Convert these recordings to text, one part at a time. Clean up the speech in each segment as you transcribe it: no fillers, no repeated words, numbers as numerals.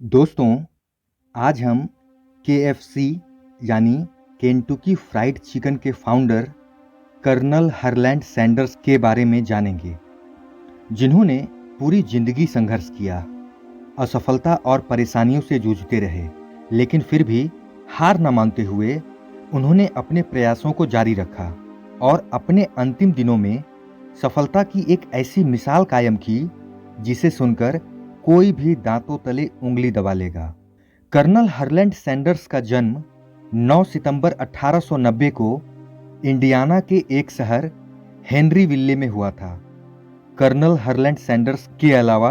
दोस्तों, आज हम केएफसी यानी केंटुकी फ्राइड चिकन के फाउंडर कर्नल हरलैंड सैंडर्स के बारे में जानेंगे, जिन्होंने पूरी जिंदगी संघर्ष किया, असफलता और परेशानियों से जूझते रहे, लेकिन फिर भी हार न मानते हुए उन्होंने अपने प्रयासों को जारी रखा और अपने अंतिम दिनों में सफलता की एक ऐसी मिसाल कायम की, जिसे सुनकर कोई भी दांतों तले उंगली दबा लेगा। कर्नल हरलैंड सैंडर्स का जन्म 9 सितंबर 1890 को इंडियाना के एक शहर हेनरीविल्ले में हुआ था। कर्नल हरलैंड सैंडर्स के अलावा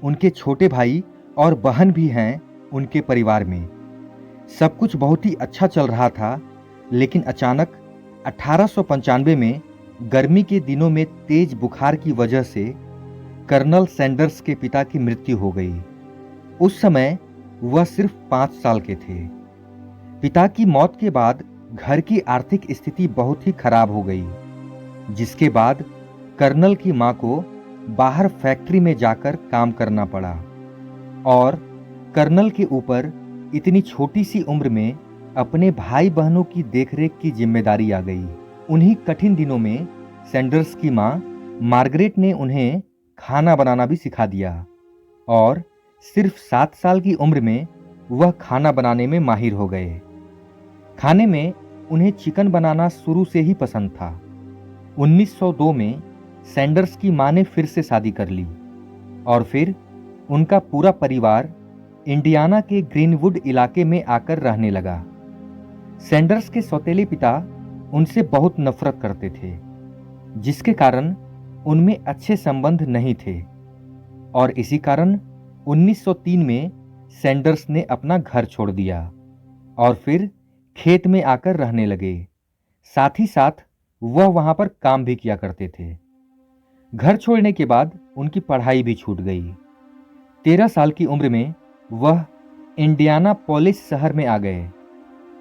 उनके छोटे भाई और बहन भी हैं उनके परिवार में। सब कुछ बहुत ही अच्छा चल रहा था, लेकिन अचानक 1895 में गर्मी के दिनों में तेज बुखार की वजह से कर्नल सैंडर्स के पिता की मृत्यु हो गई। उस समय वह सिर्फ 5 साल के थे। पिता की मौत के बाद घर की आर्थिक स्थिति बहुत ही खराब हो गई, जिसके बाद कर्नल की मां को बाहर फैक्ट्री में जाकर काम करना पड़ा और कर्नल के ऊपर इतनी छोटी सी उम्र में अपने भाई बहनों की देखरेख की जिम्मेदारी आ गई। उन्हीं कठिन दिनों में सैंडर्स की मां मार्गरेट ने उन्हें खाना बनाना भी सिखा दिया और सिर्फ 7 साल की उम्र में वह खाना बनाने में माहिर हो गए। खाने में उन्हें चिकन बनाना शुरू से ही पसंद था। 1902 में सैंडर्स की मां ने फिर से शादी कर ली और फिर उनका पूरा परिवार इंडियाना के ग्रीनवुड इलाके में आकर रहने लगा। सैंडर्स के सौतेले पिता उनसे बहुत नफरत करते थे, जिसके कारण उनमें अच्छे संबंध नहीं थे और इसी कारण 1903 में सैंडर्स ने अपना घर छोड़ दिया और फिर खेत में आकर रहने लगे। साथ ही साथ वह वहां पर काम भी किया करते थे। घर छोड़ने के बाद उनकी पढ़ाई भी छूट गई। 13 साल की उम्र में वह इंडियाना पोलिस शहर में आ गए,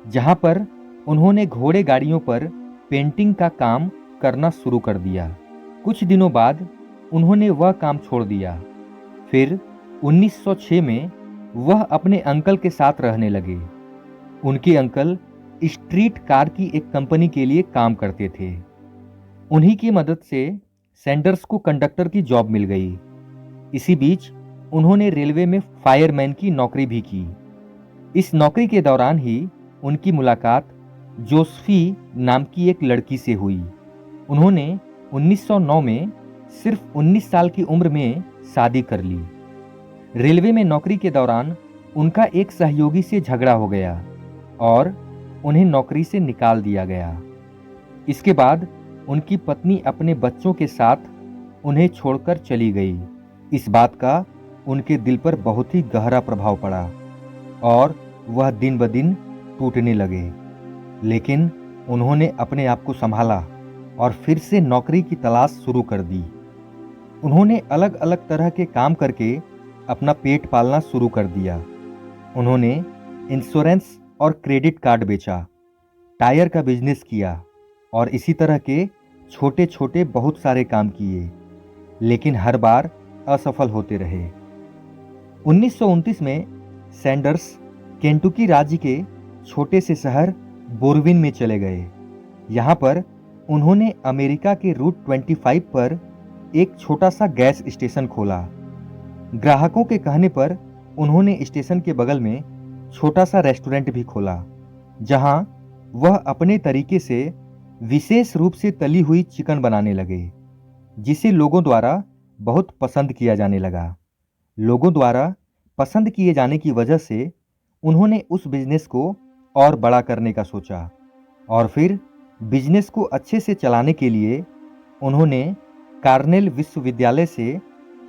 जहां पर उन्होंने घोड़े गाड़ियों पर पेंटिंग का काम करना शुरू कर दिया। कुछ दिनों बाद उन्होंने वह काम छोड़ दिया। फिर 1906 में वह अपने अंकल के साथ रहने लगे। उनके अंकल स्ट्रीट कार की एक कंपनी के लिए काम करते थे। उन्हीं की मदद से सैंडर्स को कंडक्टर की जॉब मिल गई। इसी बीच उन्होंने रेलवे में फायरमैन की नौकरी भी की। इस नौकरी के दौरान ही उनकी मुलाकात जोसेफी नाम की एक लड़की से हुई। उन्होंने 1909 में सिर्फ 19 साल की उम्र में शादी कर ली। रेलवे में नौकरी के दौरान उनका एक सहयोगी से झगड़ा हो गया और उन्हें नौकरी से निकाल दिया गया। इसके बाद उनकी पत्नी अपने बच्चों के साथ उन्हें छोड़कर चली गई। इस बात का उनके दिल पर बहुत ही गहरा प्रभाव पड़ा और वह दिन ब दिन टूटने लगे। लेकिन उन्होंने अपने आप को संभाला और फिर से नौकरी की तलाश शुरू कर दी। उन्होंने अलग अलग तरह के काम करके अपना पेट पालना शुरू कर दिया। उन्होंने इंश्योरेंस और क्रेडिट कार्ड बेचा, टायर का बिजनेस किया और इसी तरह के छोटे छोटे बहुत सारे काम किए, लेकिन हर बार असफल होते रहे। 1929 में सैंडर्स केंटुकी राज्य के छोटे से शहर बोरविन में चले गए। यहाँ पर उन्होंने अमेरिका के रूट 25 पर एक छोटा सा गैस स्टेशन खोला। ग्राहकों के कहने पर उन्होंने स्टेशन के बगल में छोटा सा रेस्टोरेंट भी खोला, जहां वह अपने तरीके से विशेष रूप से तली हुई चिकन बनाने लगे, जिसे लोगों द्वारा बहुत पसंद किया जाने लगा। लोगों द्वारा पसंद किए जाने की वजह से उन्होंने उस बिजनेस को और बड़ा करने का सोचा और फिर बिजनेस को अच्छे से चलाने के लिए उन्होंने कार्नेल विश्वविद्यालय से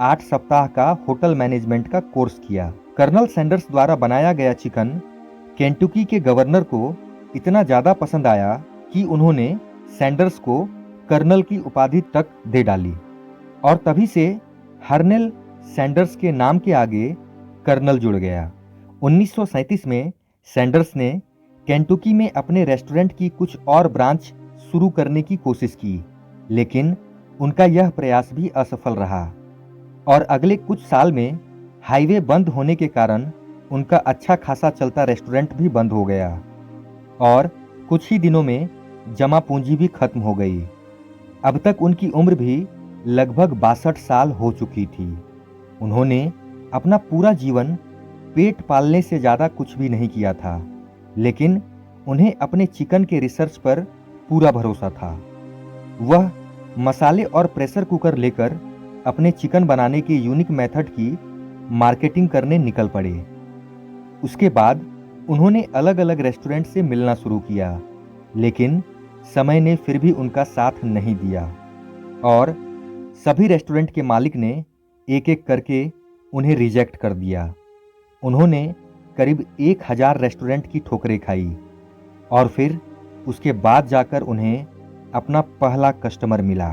8 सप्ताह का होटल मैनेजमेंट का कोर्स किया। कर्नल सैंडर्स द्वारा बनाया गया चिकन केंटुकी के गवर्नर को इतना ज़्यादा पसंद आया कि उन्होंने सैंडर्स को कर्नल की उपाधि तक दे डाली और तभी से हर्नेल सैंडर्स के नाम के आगे कर्नल जुड़ गया। 1937 में सैंडर्स ने केंटुकी में अपने रेस्टोरेंट की कुछ और ब्रांच शुरू करने की कोशिश की, लेकिन उनका यह प्रयास भी असफल रहा और अगले कुछ साल में हाईवे बंद होने के कारण उनका अच्छा खासा चलता रेस्टोरेंट भी बंद हो गया और कुछ ही दिनों में जमा पूंजी भी खत्म हो गई। अब तक उनकी उम्र भी लगभग 62 साल हो चुकी थी। उन्होंने अपना पूरा जीवन पेट पालने से ज़्यादा कुछ भी नहीं किया था, लेकिन उन्हें अपने चिकन के रिसर्च पर पूरा भरोसा था। वह मसाले और प्रेशर कुकर लेकर अपने चिकन बनाने के यूनिक मेथड की मार्केटिंग करने निकल पड़े। उसके बाद उन्होंने अलग अलग रेस्टोरेंट से मिलना शुरू किया, लेकिन समय ने फिर भी उनका साथ नहीं दिया और सभी रेस्टोरेंट के मालिक ने एक एक करके उन्हें रिजेक्ट कर दिया। उन्होंने करीब 1000 रेस्टोरेंट की ठोकरें खाई और फिर उसके बाद जाकर उन्हें अपना पहला कस्टमर मिला।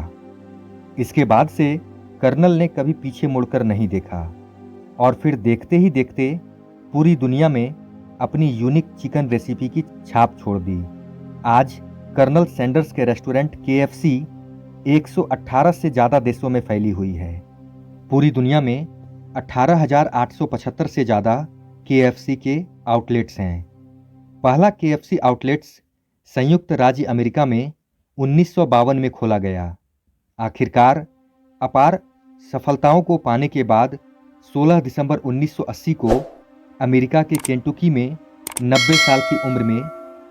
इसके बाद से कर्नल ने कभी पीछे मुड़कर नहीं देखा और फिर देखते ही देखते पूरी दुनिया में अपनी यूनिक चिकन रेसिपी की छाप छोड़ दी। आज कर्नल सैंडर्स के रेस्टोरेंट KFC 118 से ज़्यादा देशों में फैली हुई है। पूरी दुनिया में 18,875 से ज़्यादा KFC के आउटलेट्स हैं। पहला KFC आउटलेट्स संयुक्त राज्य अमेरिका में 1952 में खोला गया। आखिरकार अपार सफलताओं को पाने के बाद 16 दिसंबर 1980 को अमेरिका के केंटुकी में 90 साल की उम्र में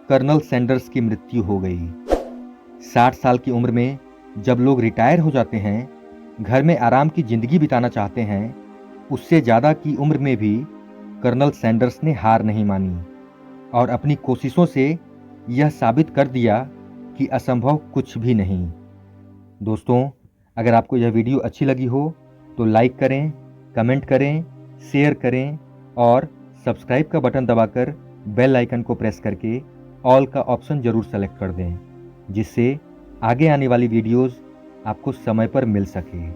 कर्नल सैंडर्स की मृत्यु हो गई। 60 साल की उम्र में जब लोग रिटायर हो जाते हैं, घर में आराम की जिंदगी बिताना चाहते हैं, उससे ज़्यादा की उम्र में भी कर्नल सैंडर्स ने हार नहीं मानी और अपनी कोशिशों से यह साबित कर दिया कि असंभव कुछ भी नहीं। दोस्तों, अगर आपको यह वीडियो अच्छी लगी हो तो लाइक करें, कमेंट करें, शेयर करें और सब्सक्राइब का बटन दबाकर बेल आइकन को प्रेस करके ऑल का ऑप्शन ज़रूर सेलेक्ट कर दें, जिससे आगे आने वाली वीडियोस आपको समय पर मिल सके।